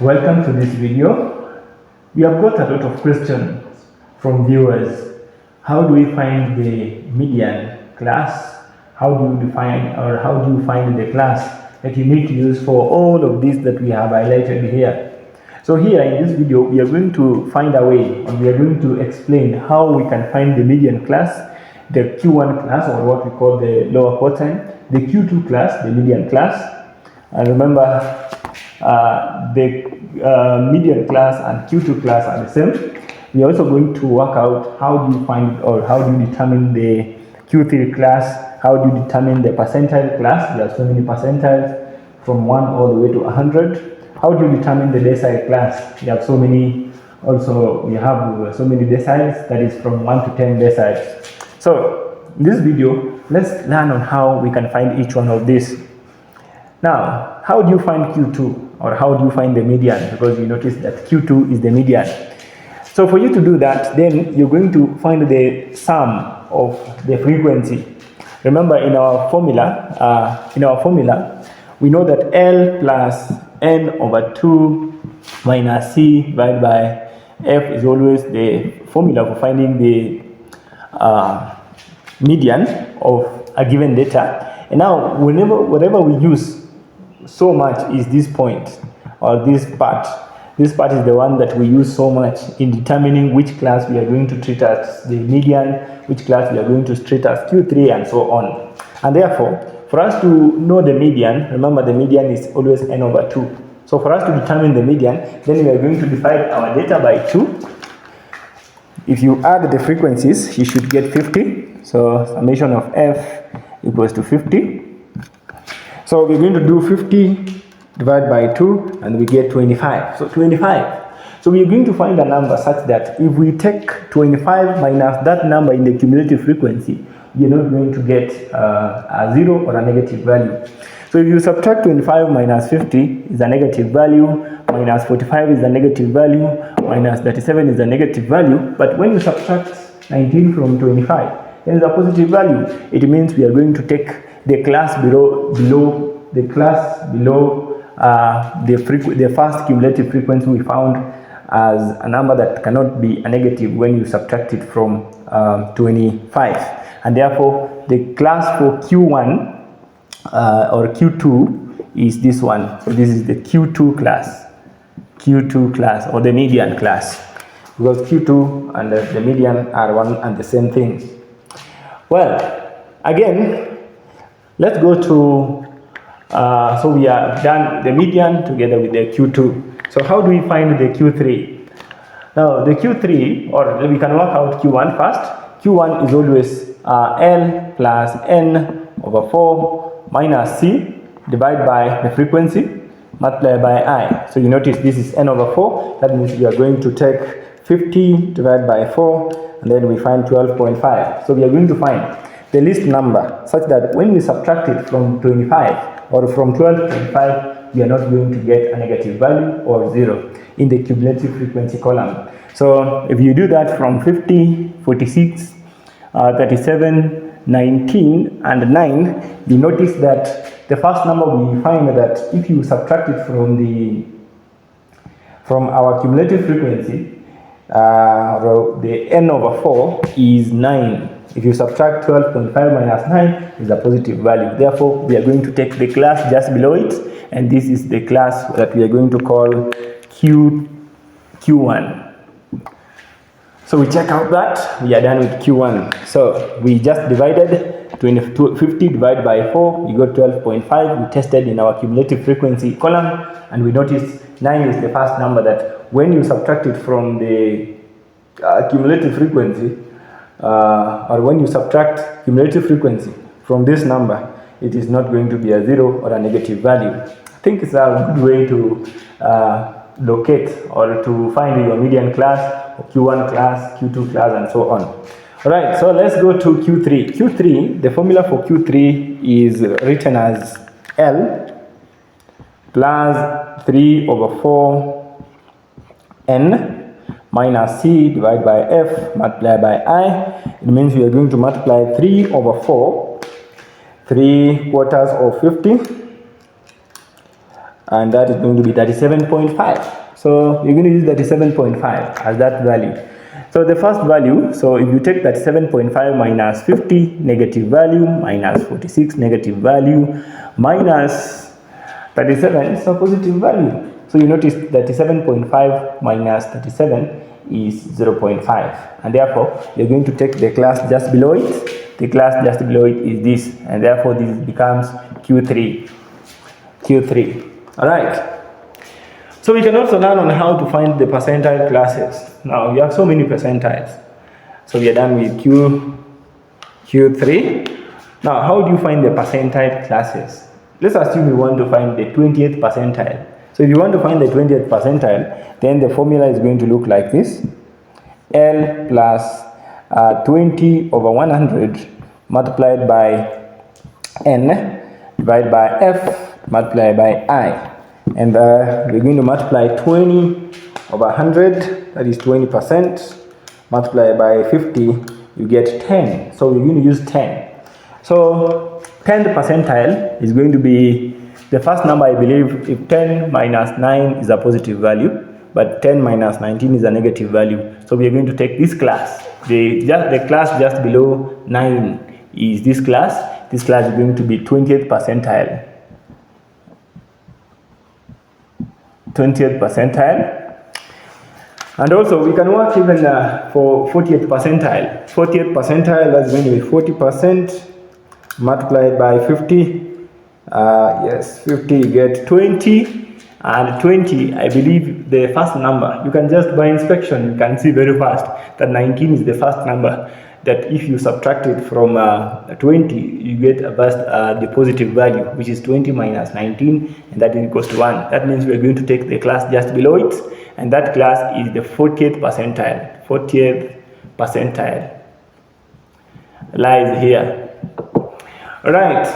Welcome to this video. We have got a lot of questions from viewers. How do we find the median class? How do you define or how do you find the class that you need to use for all of these that we have highlighted here? So here in this video, we are going to find a way, and we are going to explain how we can find the median class, the Q1 class, or what we call the lower quartile, the Q2 class, the median class. And remember, the median class and Q2 class are the same. We are also going to work out how do you find or how do you determine the Q3 class, how do you determine the percentile class. There are so many percentiles from 1 all the way to 100. How do you determine the decile class? We have so many, also we have so many deciles, that is from 1 to 10 deciles. So in this video, let's learn on how we can find each one of these. Now, how do you find Q2 or how do you find the median? Because you notice that Q2 is the median. So for you to do that, then you're going to find the sum of the frequency. Remember in our formula, we know that L plus N over 2 minus C divided by F is always the formula for finding the median of a given data. And now, whatever we use so much is this point or this part. This part is the one that we use so much in determining which class we are going to treat as the median, which class we are going to treat as Q3, and so on. And therefore, for us to know the median, remember the median is always n over 2. So for us to determine the median, then we are going to divide our data by 2. If you add the frequencies, you should get 50. So summation of f equals to 50. So we're going to do 50 divided by 2 and we get 25. So 25. So we're going to find a number such that if we take 25 minus that number in the cumulative frequency, you're not going to get a 0 or a negative value. So if you subtract 25 minus 50 is a negative value, minus 45 is a negative value, minus 37 is a negative value. But when you subtract 19 from 25, then it's a positive value. It means we are going to take the class below the first cumulative frequency we found as a number that cannot be a negative when you subtract it from 25, and therefore the class for Q1 or Q2 is this one. So this is the Q2 class or the median class, because Q2 and the median are one and the same thing. Well, again, let's go to, so we have done the median together with the Q2. So how do we find the Q3? Now the Q3, or we can work out Q1 first. Q1 is always L plus N over 4 minus C divided by the frequency multiplied by I. So you notice this is N over 4. That means we are going to take 50 divided by 4 and then we find 12.5. So we are going to find the least number such that when we subtract it from 25 or from 12.5, we are not going to get a negative value or 0 in the cumulative frequency column. So if you do that from 50, 46, 37, 19, and 9, you notice that the first number we find that if you subtract it from our cumulative frequency, the n over 4 is 9. If you subtract 12.5 minus 9, is a positive value. Therefore, we are going to take the class just below it, and this is the class that we are going to call Q1. So we check out that we are done with Q1. So we just divided 50 divided by 4, we got 12.5. We tested in our cumulative frequency column, and we noticed 9 is the first number that when you subtract it from the cumulative frequency, or when you subtract cumulative frequency from this number, it is not going to be a 0 or a negative value. I think it's a good way to locate or to find your median class, Q1 class, Q2 class, and so on. Alright, so let's go to Q3. Q3, the formula for Q3 is written as L plus 3 over 4 N minus C divided by F multiplied by I. It means we are going to multiply 3 over 4, 3 quarters of 50, and that is going to be 37.5. So you're going to use 37.5 as that value. So the first value, so if you take 37.5 minus 50 negative value minus 46 negative value minus 37 is a positive value. So you notice 37.5 minus 37 is 0.5, and therefore you're going to take the class just below it. The class just below it is this, and therefore this becomes Q3. All right. So we can also learn on how to find the percentile classes. Now we have so many percentiles. So we are done with Q3. Now how do you find the percentile classes? Let's assume you want to find the 20th percentile. So if you want to find the 20th percentile, then the formula is going to look like this. L plus 20 over 100 multiplied by N divided by F multiplied by I. And we're going to multiply 20 over 100, that is 20%, multiplied by 50, you get 10. So we're going to use 10. So 10th percentile is going to be the first number, I believe. If 10 minus 9 is a positive value, but 10 minus 19 is a negative value. So we are going to take this class. The class just below 9 is this class. This class is going to be 20th percentile. 20th percentile. And also we can work even for 40th percentile. 40th percentile, that's going to be 40% multiplied by 50. Yes, 50, you get 20. And 20, I believe the first number, you can just by inspection, you can see very fast that 19 is the first number. That if you subtract it from 20, you get the positive value, which is 20 minus 19, and that is equals to 1. That means we are going to take the class just below it, and that class is the 40th percentile. 40th percentile lies here. All right.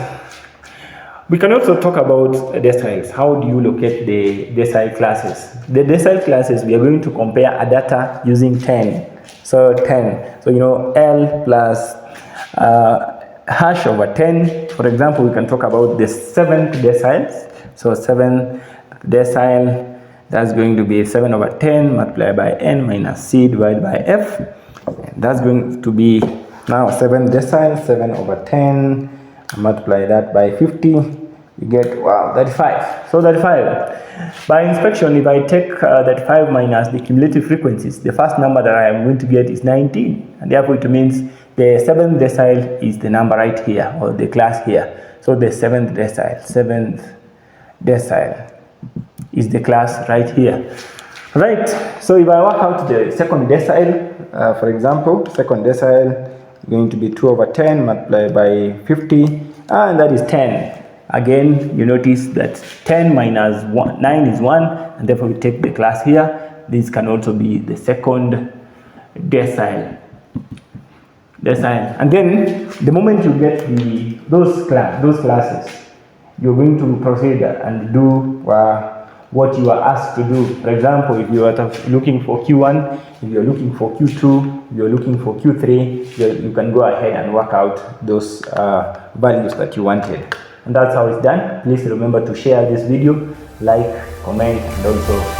We can also talk about deciles. How do you locate the decile classes? The decile classes, we are going to compare a data using 10. So 10. So you know L plus hash over 10. For example, we can talk about the 7th deciles. So 7th decile, that's going to be 7 over 10 multiplied by n minus c divided by f. And that's going to be now 7th decile, 7 over 10, multiply that by 50. You get, wow, 35. So 35. By inspection, if I take 35 minus the cumulative frequencies, the first number that I am going to get is 19. And therefore it means the 7th decile is the number right here, or the class here. So the 7th decile is the class right here. Right. So if I work out the second decile, for example, second decile is going to be 2 over 10 multiplied by 50, and that is 10. Again, you notice that 10 minus 9 is 1, and therefore we take the class here. This can also be the second decile. And then the moment you get those classes, you're going to proceed and do what you are asked to do. For example, if you are looking for Q1, if you're looking for Q2, if you're looking for Q3, you can go ahead and work out those values that you wanted. And that's how it's done. Please remember to share this video, like, comment, and also